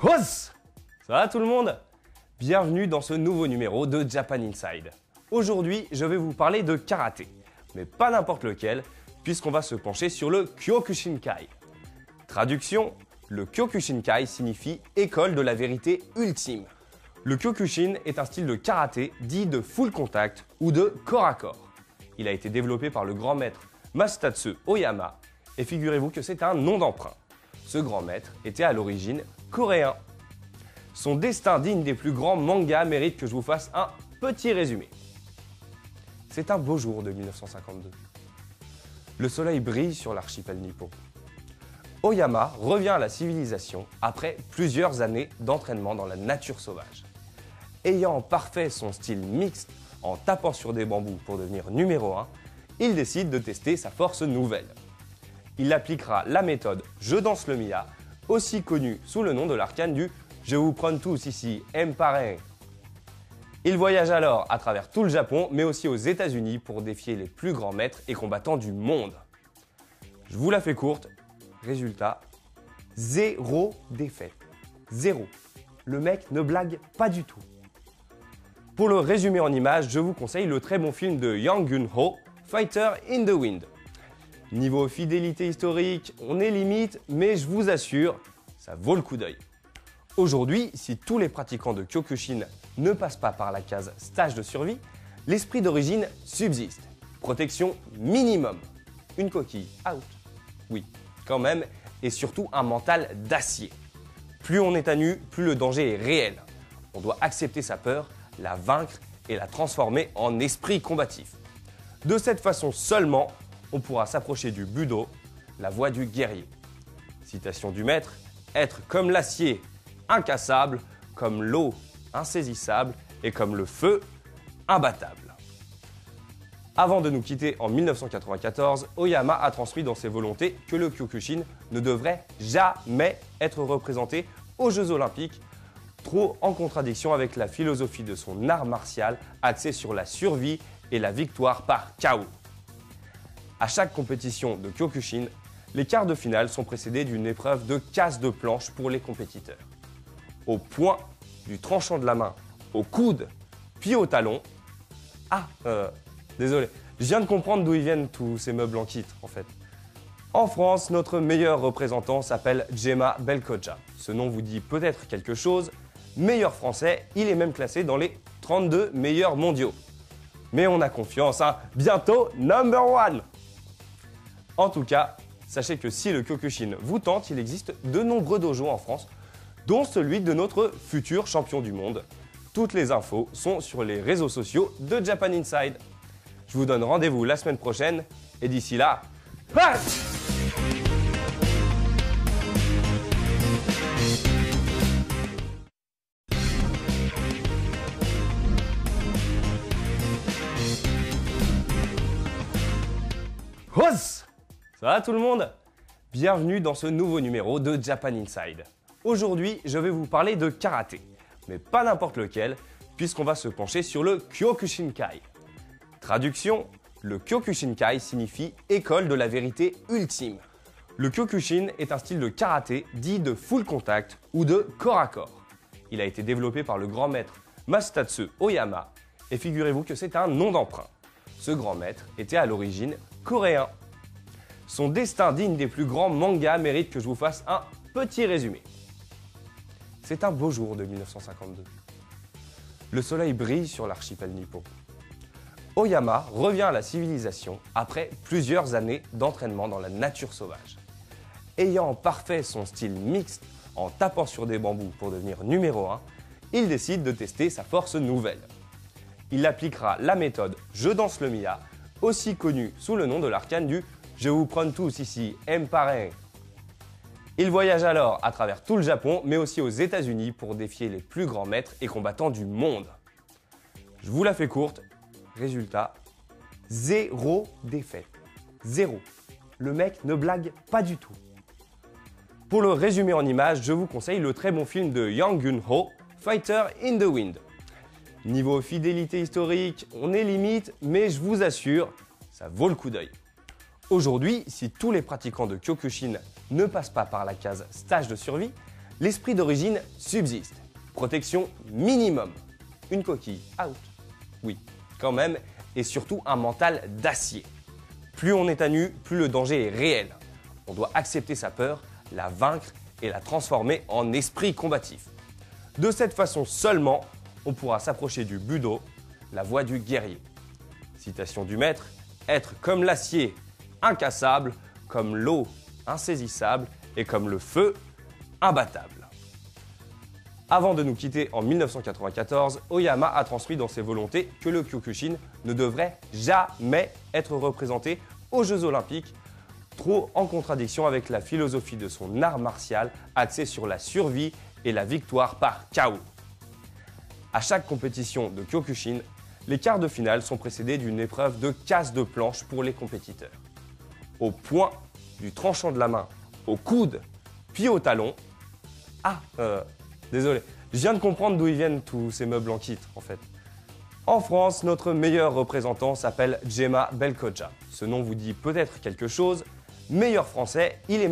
Hos! Ça va tout le monde? Bienvenue dans ce nouveau numéro de Japan Inside. Aujourd'hui, je vais vous parler de karaté, mais pas n'importe lequel, puisqu'on va se pencher sur le Kyokushinkai. Traduction, le Kyokushinkai signifie école de la vérité ultime. Le Kyokushin est un style de karaté dit de full contact ou de corps à corps. Il a été développé par le grand maître Masatatsu Oyama et figurez-vous que c'est un nom d'emprunt. Ce grand maître était à l'origine coréen. Son destin digne des plus grands mangas mérite que je vous fasse un petit résumé. C'est un beau jour de 1952. Le soleil brille sur l'archipel nippon. Oyama revient à la civilisation après plusieurs années d'entraînement dans la nature sauvage. Ayant parfait son style mixte en tapant sur des bambous pour devenir numéro 1, il décide de tester sa force nouvelle. Il appliquera la méthode Je danse le Mia, aussi connue sous le nom de l'arcane du Je vous prends tous ici, pareil. Il voyage alors à travers tout le Japon, mais aussi aux États-Unis pour défier les plus grands maîtres et combattants du monde. Je vous la fais courte, résultat, 0 défaite. 0. Le mec ne blague pas du tout. Pour le résumer en images, je vous conseille le très bon film de Yang Gun-ho, Fighter in the Wind. Niveau fidélité historique, on est limite, mais je vous assure, ça vaut le coup d'œil. Aujourd'hui, si tous les pratiquants de Kyokushin ne passent pas par la case stage de survie, l'esprit d'origine subsiste. Protection minimum. Une coquille out. Oui, quand même, et surtout un mental d'acier. Plus on est à nu, plus le danger est réel. On doit accepter sa peur, la vaincre et la transformer en esprit combatif. De cette façon seulement, on pourra s'approcher du Budo, la voie du guerrier. Citation du maître, être comme l'acier, incassable, comme l'eau, insaisissable et comme le feu, imbattable. Avant de nous quitter en 1994, Oyama a transmis dans ses volontés que le Kyokushin ne devrait jamais être représenté aux Jeux Olympiques, trop en contradiction avec la philosophie de son art martial axé sur la survie et la victoire par KO. À chaque compétition de Kyokushin, les quarts de finale sont précédés d'une épreuve de casse de planche pour les compétiteurs. Au poing, du tranchant de la main, au coude, puis au talon. Désolé, je viens de comprendre d'où ils viennent tous ces meubles en kit en fait. En France, notre meilleur représentant s'appelle Djema Belkoja. Ce nom vous dit peut-être quelque chose. Meilleur français, il est même classé dans les 32 meilleurs mondiaux. Mais on a confiance, hein. Bientôt number 1. En tout cas, sachez que si le Kyokushin vous tente, il existe de nombreux dojos en France, dont celui de notre futur champion du monde. Toutes les infos sont sur les réseaux sociaux de Japan Inside. Je vous donne rendez-vous la semaine prochaine et d'ici là, fight! Hos! Ça va tout le monde? Bienvenue dans ce nouveau numéro de Japan Inside. Aujourd'hui, je vais vous parler de karaté, mais pas n'importe lequel, puisqu'on va se pencher sur le Kyokushinkai. Traduction, le Kyokushinkai signifie école de la vérité ultime. Le Kyokushin est un style de karaté dit de full contact ou de corps à corps. Il a été développé par le grand maître Masatatsu Oyama et figurez-vous que c'est un nom d'emprunt. Ce grand maître était à l'origine coréen. Son destin digne des plus grands mangas mérite que je vous fasse un petit résumé. C'est un beau jour de 1952. Le soleil brille sur l'archipel nippon. Oyama revient à la civilisation après plusieurs années d'entraînement dans la nature sauvage. Ayant parfait son style mixte en tapant sur des bambous pour devenir numéro 1, il décide de tester sa force nouvelle. Il appliquera la méthode Je danse le Mia, aussi connue sous le nom de l'arcane du Je vous prends tous ici, pareil. Il voyage alors à travers tout le Japon, mais aussi aux États-Unis pour défier les plus grands maîtres et combattants du monde. Je vous la fais courte, résultat, 0 défaite. 0. Le mec ne blague pas du tout. Pour le résumer en images, je vous conseille le très bon film de Yang Gun-ho, Fighter in the Wind. Niveau fidélité historique, on est limite, mais je vous assure, ça vaut le coup d'œil. Aujourd'hui, si tous les pratiquants de Kyokushin ne passent pas par la case stage de survie, L'esprit d'origine subsiste. Protection minimum. Une coquille, out. Oui, quand même, et surtout un mental d'acier. Plus on est à nu, plus le danger est réel. On doit accepter sa peur, la vaincre et la transformer en esprit combatif. De cette façon seulement, on pourra s'approcher du budo, la voie du guerrier. Citation du maître, être comme l'acier, incassable, comme l'eau, insaisissable et comme le feu, imbattable. Avant de nous quitter en 1994, Oyama a transmis dans ses volontés que le Kyokushin ne devrait jamais être représenté aux Jeux Olympiques, trop en contradiction avec la philosophie de son art martial axé sur la survie et la victoire par KO. À chaque compétition de Kyokushin, les quarts de finale sont précédés d'une épreuve de casse de planche pour les compétiteurs. Au point, du tranchant de la main, au coude, puis au talon. Désolé, je viens de comprendre d'où ils viennent tous ces meubles en kit en fait. En France, notre meilleur représentant s'appelle Djema Belkoja. Ce nom vous dit peut-être quelque chose. Meilleur français, il est